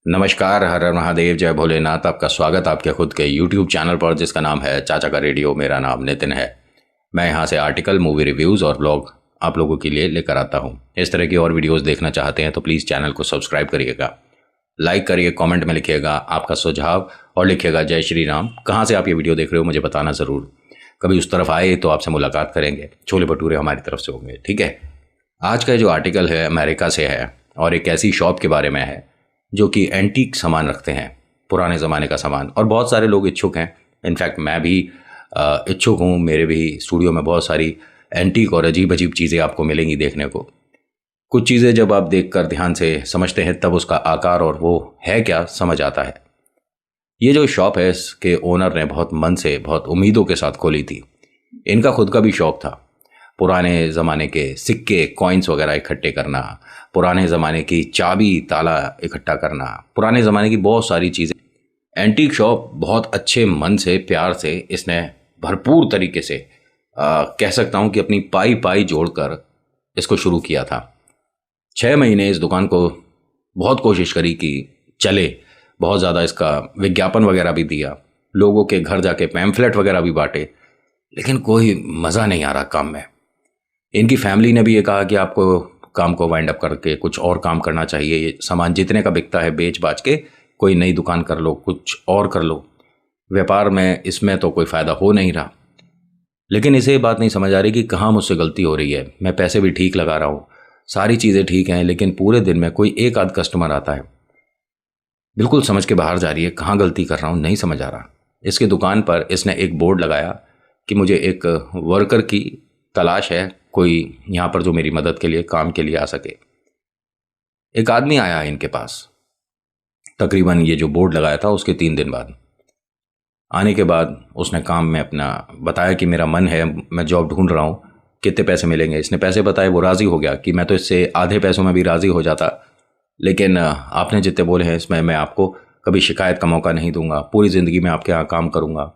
नमस्कार, हर हर महादेव, जय भोलेनाथ। आपका स्वागत आपके खुद के YouTube चैनल पर जिसका नाम है चाचा का रेडियो। मेरा नाम नितिन है। मैं यहाँ से आर्टिकल, मूवी रिव्यूज़ और ब्लॉग आप लोगों के लिए लेकर आता हूँ। इस तरह की और वीडियोस देखना चाहते हैं तो प्लीज़ चैनल को सब्सक्राइब करिएगा, लाइक करिए, कमेंट में लिखिएगा आपका सुझाव और लिखिएगा जय श्री राम। कहाँ से आप ये वीडियो देख रहे हो मुझे बताना ज़रूर। कभी उस तरफ आए तो आपसे मुलाकात करेंगे, छोले भटूरे हमारी तरफ से होंगे, ठीक है। आज का जो आर्टिकल है अमेरिका से है और एक ऐसी शॉप के बारे में है जो कि एंटीक सामान रखते हैं, पुराने ज़माने का सामान। और बहुत सारे लोग इच्छुक हैं, इनफैक्ट मैं भी इच्छुक हूँ। मेरे भी स्टूडियो में बहुत सारी एंटीक और अजीब अजीब चीज़ें आपको मिलेंगी देखने को। कुछ चीज़ें जब आप देखकर ध्यान से समझते हैं तब उसका आकार और वो है क्या समझ आता है। ये जो शॉप है इसके ओनर ने बहुत मन से, बहुत उम्मीदों के साथ खोली थी। इनका खुद का भी शौक था, पुराने ज़माने के सिक्के, कॉइन्स वगैरह इकट्ठे करना, पुराने ज़माने की चाबी, ताला इकट्ठा करना, पुराने ज़माने की बहुत सारी चीज़ें। एंटीक शॉप बहुत अच्छे मन से, प्यार से इसने भरपूर तरीके से कह सकता हूँ कि अपनी पाई पाई जोड़कर इसको शुरू किया था। 6 महीने इस दुकान को बहुत कोशिश करी कि चले, बहुत ज़्यादा इसका विज्ञापन वगैरह भी दिया, लोगों के घर जाके पैम्फलेट वगैरह भी बांटे, लेकिन कोई मज़ा नहीं आ रहा काम में। इनकी फैमिली ने भी ये कहा कि आपको काम को वाइंड अप करके कुछ और काम करना चाहिए। ये सामान जितने का बिकता है बेच बाच के कोई नई दुकान कर लो, कुछ और कर लो। व्यापार में इसमें तो कोई फ़ायदा हो नहीं रहा। लेकिन इसे ये बात नहीं समझ आ रही कि कहाँ मुझसे गलती हो रही है। मैं पैसे भी ठीक लगा रहा हूँ, सारी चीज़ें ठीक हैं, लेकिन पूरे दिन में कोई एक आध कस्टमर आता है। बिल्कुल समझ के बाहर जा रही है, कहाँ गलती कर रहा हूँ नहीं समझ आ रहा। इसकी दुकान पर इसने एक बोर्ड लगाया कि मुझे एक वर्कर की तलाश है, कोई यहाँ पर जो मेरी मदद के लिए, काम के लिए आ सके। एक आदमी आया इनके पास, तकरीबन ये जो बोर्ड लगाया था उसके 3 दिन बाद। आने के बाद उसने काम में अपना बताया कि मेरा मन है, मैं जॉब ढूंढ रहा हूँ, कितने पैसे मिलेंगे। इसने पैसे बताए, वो राज़ी हो गया कि मैं तो इससे आधे पैसों में भी राज़ी हो जाता, लेकिन आपने जितने बोले हैं इसमें मैं आपको कभी शिकायत का मौका नहीं दूंगा, पूरी ज़िंदगी में आपके यहाँ काम करूँगा।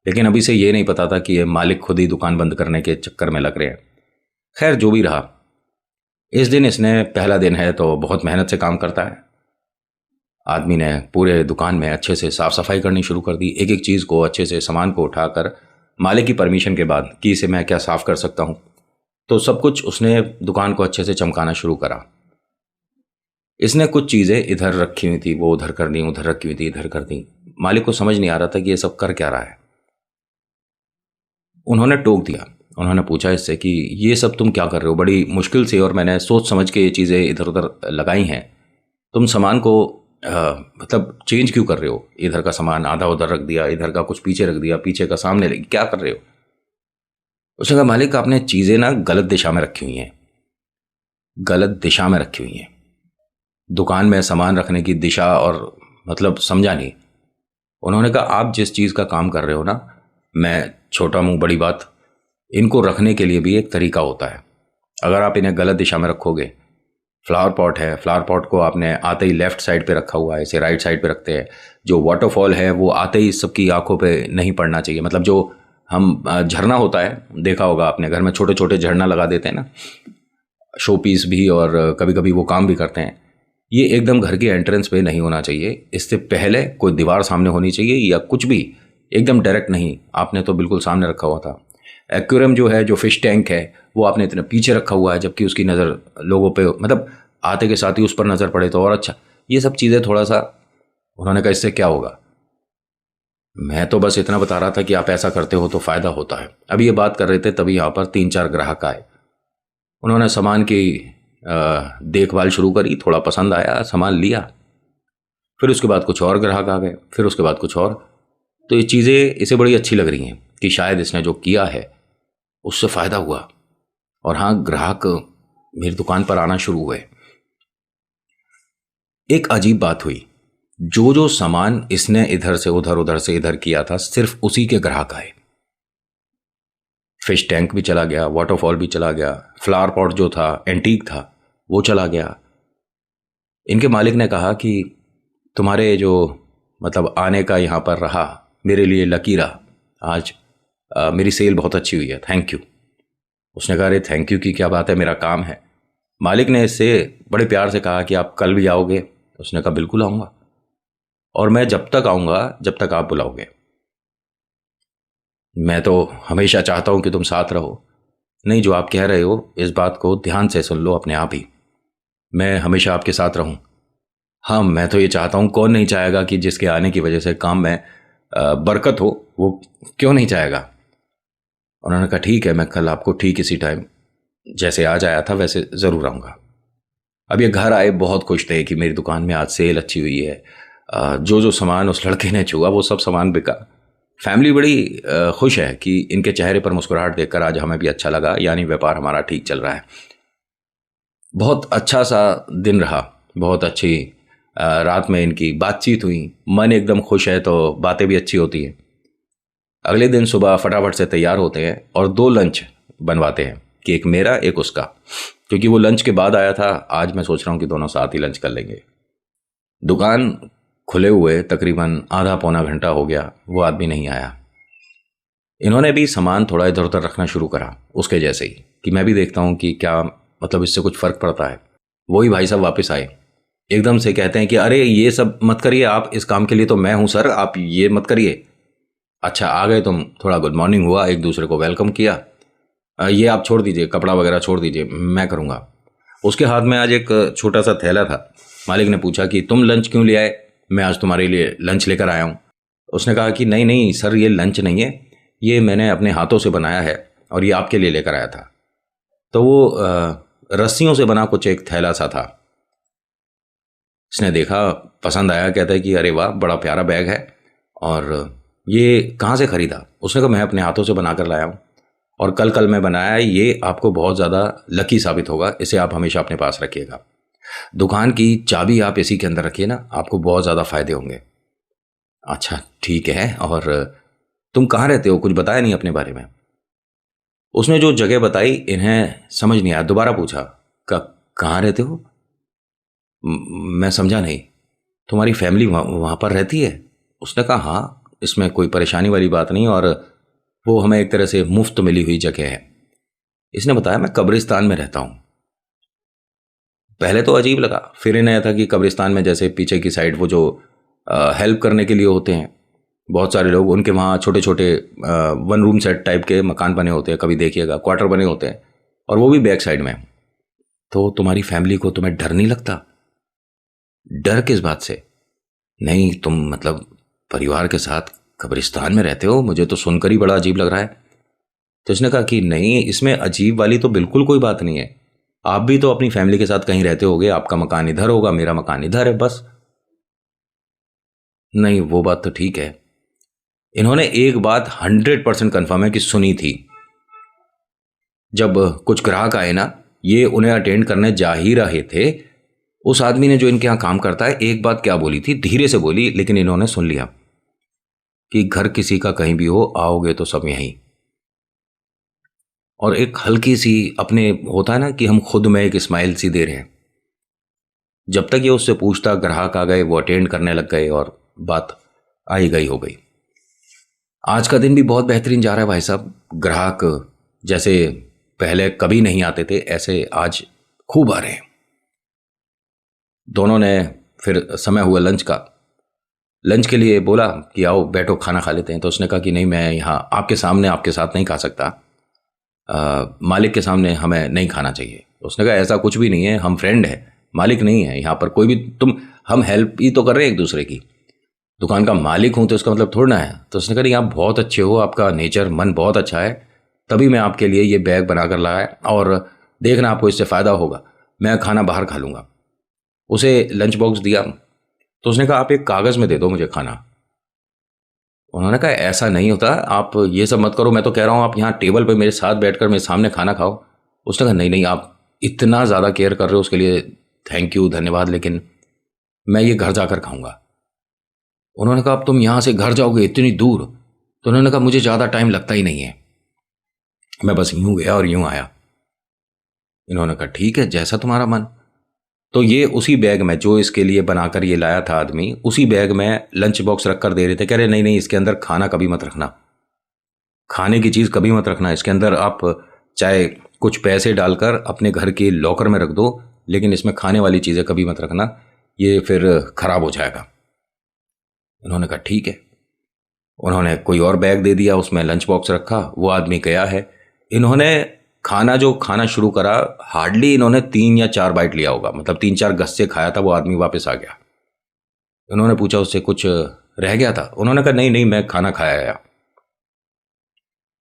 लेकिन अभी से ये नहीं पता था कि ये मालिक खुद ही दुकान बंद करने के चक्कर में लग रहे हैं। खैर जो भी रहा, इस दिन इसने, पहला दिन है तो बहुत मेहनत से काम करता है। आदमी ने पूरे दुकान में अच्छे से साफ़ सफाई करनी शुरू कर दी, एक एक चीज़ को अच्छे से, सामान को उठाकर मालिक की परमिशन के बाद कि इसे मैं क्या साफ़ कर सकता हूँ, तो सब कुछ उसने दुकान को अच्छे से चमकाना शुरू करा। इसने कुछ चीज़ें इधर रखी हुई थी, वो उधर कर दी, उधर रखी हुई थी, इधर कर दी। मालिक को समझ नहीं आ रहा था कि ये सब कर क्या रहा है। उन्होंने टोक दिया, उन्होंने पूछा इससे कि ये सब तुम क्या कर रहे हो, बड़ी मुश्किल से और मैंने सोच समझ के ये चीज़ें इधर उधर लगाई हैं, तुम सामान को मतलब चेंज क्यों कर रहे हो? इधर का सामान आधा उधर रख दिया, इधर का कुछ पीछे रख दिया, पीछे का सामने लगी, क्या कर रहे हो? उसने कहा मालिक आपने चीज़ें ना गलत दिशा में रखी हुई हैं, गलत दिशा में रखी हुई हैं। दुकान में सामान रखने की दिशा और मतलब समझा नहीं। उन्होंने कहा आप जिस चीज़ का काम कर रहे हो ना, मैं छोटा मुंह बड़ी बात, इनको रखने के लिए भी एक तरीका होता है। अगर आप इन्हें गलत दिशा में रखोगे, फ्लावर पॉट है, फ्लावर पॉट को आपने आते ही लेफ्ट साइड पे रखा हुआ है, इसे राइट साइड पे रखते हैं। जो वाटरफॉल है वो आते ही सबकी आंखों पे नहीं पड़ना चाहिए। मतलब जो हम झरना होता है, देखा होगा आपने, घर में छोटे छोटे झरना लगा देते हैं ना, शो पीस भी, और कभी कभी वो काम भी करते हैं। ये एकदम घर की एंट्रेंस पे नहीं होना चाहिए, इससे पहले कोई दीवार सामने होनी चाहिए या कुछ भी, एकदम डायरेक्ट नहीं। आपने तो बिल्कुल सामने रखा हुआ था। एक्वेरियम जो है, जो फिश टैंक है, वो आपने इतने पीछे रखा हुआ है, जबकि उसकी नज़र लोगों पे, मतलब आते के साथ ही उस पर नज़र पड़े तो और अच्छा। ये सब चीज़ें थोड़ा सा, उन्होंने कहा इससे क्या होगा? मैं तो बस इतना बता रहा था कि आप ऐसा करते हो तो फ़ायदा होता है। अभी ये बात कर रहे थे तभी यहाँ पर 3-4 ग्राहक आए। उन्होंने सामान की देखभाल शुरू करी, थोड़ा पसंद आया, सामान लिया। फिर उसके बाद कुछ और ग्राहक आ गए, फिर उसके बाद कुछ और। तो ये चीज़ें इसे बड़ी अच्छी लग रही हैं कि शायद इसने जो किया है उससे फ़ायदा हुआ। और हाँ, ग्राहक मेरी दुकान पर आना शुरू हुए। एक अजीब बात हुई, जो जो सामान इसने इधर से उधर, उधर से इधर किया था, सिर्फ उसी के ग्राहक आए। फिश टैंक भी चला गया, वाटरफॉल भी चला गया, फ्लावर पॉट जो था एंटीक था वो चला गया। इनके मालिक ने कहा कि तुम्हारे जो मतलब आने का यहाँ पर रहा, मेरे लिए लकी रहा। आज मेरी सेल बहुत अच्छी हुई है, थैंक यू। उसने कहा अरे थैंक यू की क्या बात है, मेरा काम है। मालिक ने इससे बड़े प्यार से कहा कि आप कल भी आओगे? उसने कहा बिल्कुल आऊँगा। और मैं जब तक आऊँगा जब तक आप बुलाओगे। मैं तो हमेशा चाहता हूँ कि तुम साथ रहो। नहीं, जो आप कह रहे हो इस बात को ध्यान से सुन लो अपने आप ही। मैं हमेशा आपके साथ रहूँ। हाँ, मैं तो ये चाहता हूँ, कौन नहीं चाहेगा कि जिसके आने की वजह से काम में बरकत हो, वो क्यों नहीं चाहेगा। उन्होंने कहा ठीक है, मैं कल आपको ठीक इसी टाइम जैसे आज आया था वैसे ज़रूर आऊँगा। अब ये घर आए बहुत खुश थे कि मेरी दुकान में आज सेल अच्छी हुई है। जो जो सामान उस लड़के ने छुआ वो सब सामान बिका। फैमिली बड़ी खुश है कि इनके चेहरे पर मुस्कुराहट देखकर आज हमें भी अच्छा लगा, यानी व्यापार हमारा ठीक चल रहा है। बहुत अच्छा सा दिन रहा, बहुत अच्छी रात में इनकी बातचीत हुई। मन एकदम खुश है तो बातें भी अच्छी होती हैं। अगले दिन सुबह फटाफट से तैयार होते हैं और 2 लंच बनवाते हैं कि एक मेरा एक उसका, क्योंकि वो लंच के बाद आया था। आज मैं सोच रहा हूँ कि दोनों साथ ही लंच कर लेंगे। दुकान खुले हुए तकरीबन आधा पौना घंटा हो गया, वो आदमी नहीं आया। इन्होंने भी सामान थोड़ा इधर उधर रखना शुरू करा उसके जैसे ही, कि मैं भी देखता हूँ कि क्या मतलब इससे कुछ फ़र्क पड़ता है। वही भाई साहब वापस आए, एकदम से कहते हैं कि अरे ये सब मत करिए आप, इस काम के लिए तो मैं हूँ सर, आप ये मत करिए। अच्छा आ गए तुम, थोड़ा गुड मॉर्निंग हुआ, एक दूसरे को वेलकम किया। ये आप छोड़ दीजिए, कपड़ा वगैरह छोड़ दीजिए, मैं करूँगा। उसके हाथ में आज एक छोटा सा थैला था। मालिक ने पूछा कि तुम लंच क्यों ले आए, मैं आज तुम्हारे लिए लंच लेकर आया हूँ। उसने कहा कि नहीं नहीं सर, ये लंच नहीं है, ये मैंने अपने हाथों से बनाया है और ये आपके लिए लेकर आया था। तो वो रस्सियों से बना कुछ एक थैला सा था। इसने देखा, पसंद आया, कहता है कि अरे वाह बड़ा प्यारा बैग है, और ये कहाँ से ख़रीदा। उसने कहा मैं अपने हाथों से बना कर लाया हूँ और कल कल मैं बनाया है, ये आपको बहुत ज़्यादा लकी साबित होगा, इसे आप हमेशा अपने पास रखिएगा। दुकान की चाबी आप इसी के अंदर रखिए ना, आपको बहुत ज़्यादा फ़ायदे होंगे। अच्छा ठीक है, और तुम कहाँ रहते हो, कुछ बताया नहीं अपने बारे में। उसने जो जगह बताई इन्हें समझ नहीं आया, दोबारा पूछा कहाँ रहते हो। मैं समझा नहीं, तुम्हारी फैमिली वहाँ पर रहती है। उसने कहा हाँ, इसमें कोई परेशानी वाली बात नहीं, और वो हमें एक तरह से मुफ्त मिली हुई जगह है। इसने बताया मैं कब्रिस्तान में रहता हूँ। पहले तो अजीब लगा, फिर इन्हें था कि कब्रिस्तान में जैसे पीछे की साइड वो जो हेल्प करने के लिए होते हैं बहुत सारे लोग, उनके वहाँ छोटे छोटे 1 रूम सेट टाइप के मकान बने होते हैं, कभी देखिएगा, क्वार्टर बने होते हैं, और वो भी बैक साइड में। तो तुम्हारी फैमिली को तुम्हें डर नहीं लगता। डर किस बात से। नहीं तुम मतलब परिवार के साथ कब्रिस्तान में रहते हो, मुझे तो सुनकर ही बड़ा अजीब लग रहा है। तो इसने कहा कि नहीं, इसमें अजीब वाली तो बिल्कुल कोई बात नहीं है, आप भी तो अपनी फैमिली के साथ कहीं रहते होगे, आपका मकान इधर होगा, मेरा मकान इधर है, बस। नहीं वो बात तो ठीक है। इन्होंने एक बात 100% कन्फर्म है कि सुनी थी। जब कुछ ग्राहक आए ना, ये उन्हें अटेंड करने जा ही रहे थे, उस आदमी ने जो इनके यहाँ काम करता है एक बात क्या बोली थी, धीरे से बोली, लेकिन इन्होंने सुन लिया कि घर किसी का कहीं भी हो, आओगे तो सब यहीं। और एक हल्की सी अपने होता है ना कि हम खुद में एक स्माइल सी दे रहे हैं। जब तक ये उससे पूछता, ग्राहक आ गए, वो अटेंड करने लग गए और बात आई गई हो गई। आज का दिन भी बहुत बेहतरीन जा रहा है भाई साहब। ग्राहक जैसे पहले कभी नहीं आते थे, ऐसे आज खूब आ रहे हैं। दोनों ने फिर समय हुआ लंच का, लंच के लिए बोला कि आओ बैठो खाना खा लेते हैं। तो उसने कहा कि नहीं, मैं यहाँ आपके सामने आपके साथ नहीं खा सकता, मालिक के सामने हमें नहीं खाना चाहिए। उसने कहा ऐसा कुछ भी नहीं है, हम फ्रेंड हैं, मालिक नहीं है यहाँ पर कोई भी, हम हेल्प ही तो कर रहे हैं एक दूसरे की। दुकान का मालिक हूँ तो इसका मतलब थोड़ा ना है। तो उसने कहा नहीं, आप बहुत अच्छे हो, आपका नेचर मन बहुत अच्छा है, तभी मैं आपके लिए ये बैग बना कर लाया, और देखना आपको इससे फ़ायदा होगा, मैं खाना बाहर खा लूँगा। उसे लंच बॉक्स दिया तो उसने कहा आप एक कागज़ में दे दो मुझे खाना। उन्होंने कहा ऐसा नहीं होता, आप ये सब मत करो, मैं तो कह रहा हूँ आप यहाँ टेबल पे मेरे साथ बैठकर मेरे सामने खाना खाओ। उसने कहा नहीं नहीं, आप इतना ज़्यादा केयर कर रहे हो उसके लिए थैंक यू, धन्यवाद, लेकिन मैं ये घर जाकर खाऊंगा। उन्होंने कहा अब तुम यहाँ से घर जाओगे इतनी दूर। तो उन्होंने कहा मुझे ज़्यादा टाइम लगता ही नहीं है, मैं बस यूँ गया और यूँ आया। इन्होंने कहा ठीक है, जैसा तुम्हारा मन। तो ये उसी बैग में जो इसके लिए बनाकर ये लाया था आदमी, उसी बैग में लंच बॉक्स रख कर दे रहे थे। कह रहे नहीं नहीं, इसके अंदर खाना कभी मत रखना, खाने की चीज़ कभी मत रखना, इसके अंदर आप चाहे कुछ पैसे डालकर अपने घर के लॉकर में रख दो, लेकिन इसमें खाने वाली चीज़ें कभी मत रखना, ये फिर ख़राब हो जाएगा। इन्होंने कहा ठीक है। उन्होंने कोई और बैग दे दिया, उसमें लंच बॉक्स रखा। वो आदमी गया है। इन्होंने खाना शुरू करा, हार्डली इन्होंने 3 या 4 बाइट लिया होगा, मतलब 3-4 गस्से खाया था। वो आदमी वापस आ गया। उन्होंने पूछा उससे कुछ रह गया था? उन्होंने कहा नहीं नहीं, मैं खाना खाया आया।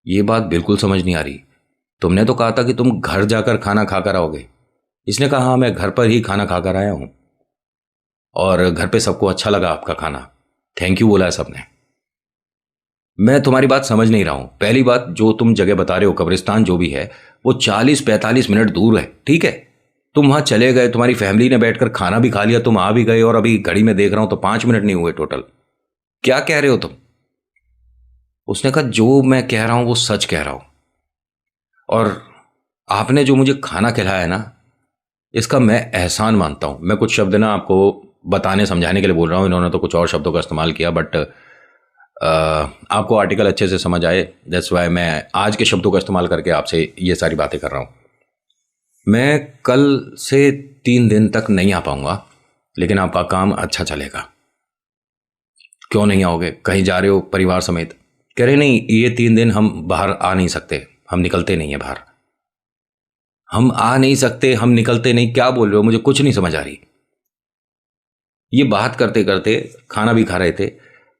ये बात बिल्कुल समझ नहीं आ रही। तुमने तो कहा था कि तुम घर जाकर खाना खाकर आओगे। इसने कहा हाँ, मैं घर पर ही खाना खाकर आया हूं और घर पे सबको अच्छा लगा आपका खाना, थैंक यू बोला है सबने। मैं तुम्हारी बात समझ नहीं रहा हूं। पहली बात, जो तुम जगह बता रहे हो कब्रिस्तान जो भी है, वो 40-45 मिनट दूर है, ठीक है? तुम वहां चले गए, तुम्हारी फैमिली ने बैठकर खाना भी खा लिया, तुम आ भी गए, और अभी घड़ी में देख रहा हूं तो 5 मिनट नहीं हुए टोटल। क्या कह रहे हो तुम? उसने कहा जो मैं कह रहा हूं वो सच कह रहा हूं, और आपने जो मुझे खाना खिलाया है ना, इसका मैं एहसान मानता हूं। मैं कुछ शब्द ना आपको बताने समझाने के लिए बोल रहा हूं, इन्होंने तो कुछ और शब्दों का इस्तेमाल किया, बट आपको आर्टिकल अच्छे से समझ आए, दैट्स वाई मैं आज के शब्दों का इस्तेमाल करके आपसे ये सारी बातें कर रहा हूं। मैं कल से 3 दिन तक नहीं आ पाऊंगा, लेकिन आपका काम अच्छा चलेगा। क्यों नहीं आओगे? कहीं जा रहे हो परिवार समेत? कह रहे नहीं, ये 3 दिन हम बाहर आ नहीं सकते, हम निकलते नहीं है बाहर। हम आ नहीं सकते, हम निकलते नहीं? क्या बोल रहे हो? मुझे कुछ नहीं समझ आ रही। ये बात करते करते खाना भी खा रहे थे।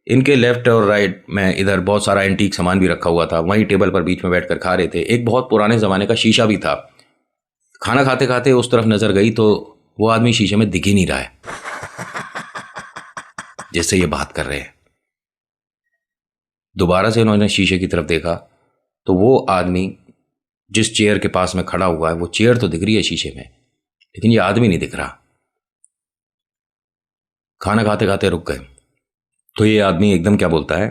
इनके लेफ्ट और राइट में इधर बहुत सारा एंटीक सामान भी रखा हुआ था, वहीं टेबल पर बीच में बैठकर खा रहे थे। एक बहुत पुराने ज़माने का शीशा भी था। खाना खाते खाते उस तरफ नज़र गई तो वो आदमी शीशे में दिख ही नहीं रहा है जिससे ये बात कर रहे हैं। दोबारा से इन्होंने शीशे की तरफ देखा तो वो आदमी जिस चेयर के पास में खड़ा हुआ है, वो चेयर तो दिख रही है शीशे में, लेकिन ये आदमी नहीं दिख रहा। खाना खाते खाते रुक गए तो ये आदमी एकदम क्या बोलता है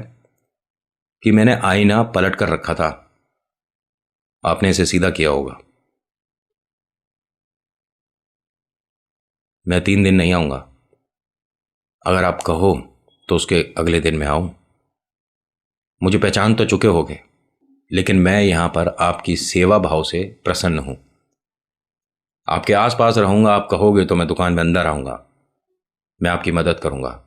कि मैंने आईना पलट कर रखा था, आपने इसे सीधा किया होगा। मैं 3 दिन नहीं आऊंगा, अगर आप कहो तो उसके अगले दिन मैं आऊं। मुझे पहचान तो चुके होगे, लेकिन मैं यहां पर आपकी सेवा भाव से प्रसन्न हूं। आपके आसपास रहूंगा, आप कहोगे तो मैं दुकान में अंदर आऊंगा, मैं आपकी मदद करूंगा।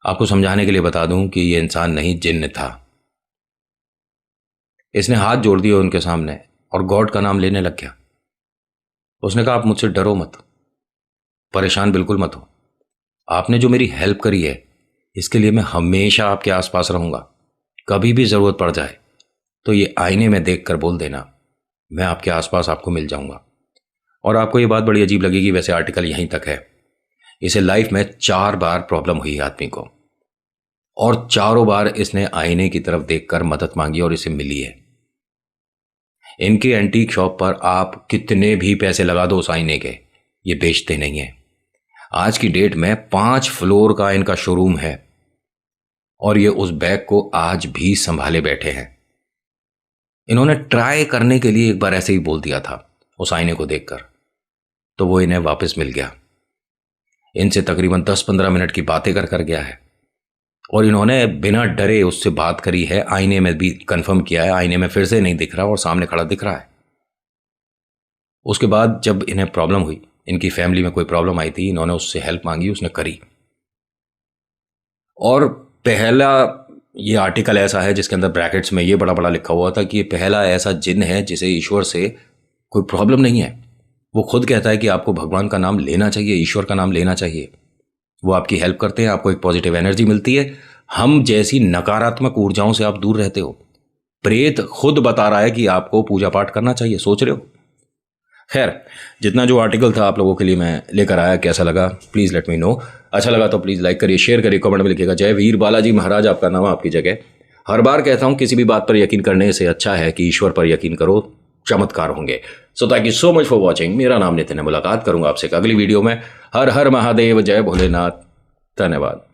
आपको समझाने के लिए बता दूं कि ये इंसान नहीं, जिन्न था। इसने हाथ जोड़ दिए उनके सामने और गॉड का नाम लेने लग गया। उसने कहा आप मुझसे डरो मत, परेशान बिल्कुल मत हो। आपने जो मेरी हेल्प करी है इसके लिए मैं हमेशा आपके आसपास रहूंगा। कभी भी जरूरत पड़ जाए तो ये आईने में देखकर बोल देना, मैं आपके आसपास आपको मिल जाऊंगा। और आपको ये बात बड़ी अजीब लगेगी, वैसे आर्टिकल यहीं तक है। इसे लाइफ में 4 बार प्रॉब्लम हुई आदमी को, और चारों बार इसने आईने की तरफ देखकर मदद मांगी और इसे मिली है। इनके एंटीक शॉप पर आप कितने भी पैसे लगा दो उस आईने के, ये बेचते नहीं है। आज की डेट में 5 फ्लोर का इनका शोरूम है और ये उस बैग को आज भी संभाले बैठे हैं। इन्होंने ट्राई करने के लिए एक बार ऐसे ही बोल दिया था उस आईने को देखकर, तो वो इन्हें वापस मिल गया। इनसे तकरीबन 10-15 मिनट की बातें कर कर गया है और इन्होंने बिना डरे उससे बात करी है। आईने में भी कंफर्म किया है, आईने में फिर से नहीं दिख रहा और सामने खड़ा दिख रहा है। उसके बाद जब इन्हें प्रॉब्लम हुई, इनकी फैमिली में कोई प्रॉब्लम आई थी, इन्होंने उससे हेल्प मांगी, उसने करी। और पहला ये आर्टिकल ऐसा है जिसके अंदर ब्रैकेट्स में ये बड़ा बड़ा लिखा हुआ था कि ये पहला ऐसा जिन है जिसे ईश्वर से कोई प्रॉब्लम नहीं है। वो खुद कहता है कि आपको भगवान का नाम लेना चाहिए, ईश्वर का नाम लेना चाहिए। वो आपकी हेल्प करते हैं, आपको एक पॉजिटिव एनर्जी मिलती है। हम जैसी नकारात्मक ऊर्जाओं से आप दूर रहते हो। प्रेत खुद बता रहा है कि आपको पूजा पाठ करना चाहिए, सोच रहे हो? खैर, जितना जो आर्टिकल था आप लोगों के लिए मैं लेकर आया, कैसा लगा प्लीज़ लेट मी नो। अच्छा लगा तो प्लीज़ लाइक करिए, शेयर करिए, कमेंट में लिखिएगा। जय वीर बालाजी महाराज आपका नाम आपकी जगह। हर बार कहता हूँ किसी भी बात पर यकीन करने से अच्छा है कि ईश्वर पर यकीन करो, चमत्कार होंगे। So thank you so much for watching. मेरा नाम नितिन है, मुलाकात करूंगा आपसे एक अगली वीडियो में। हर हर महादेव, जय भोलेनाथ, धन्यवाद।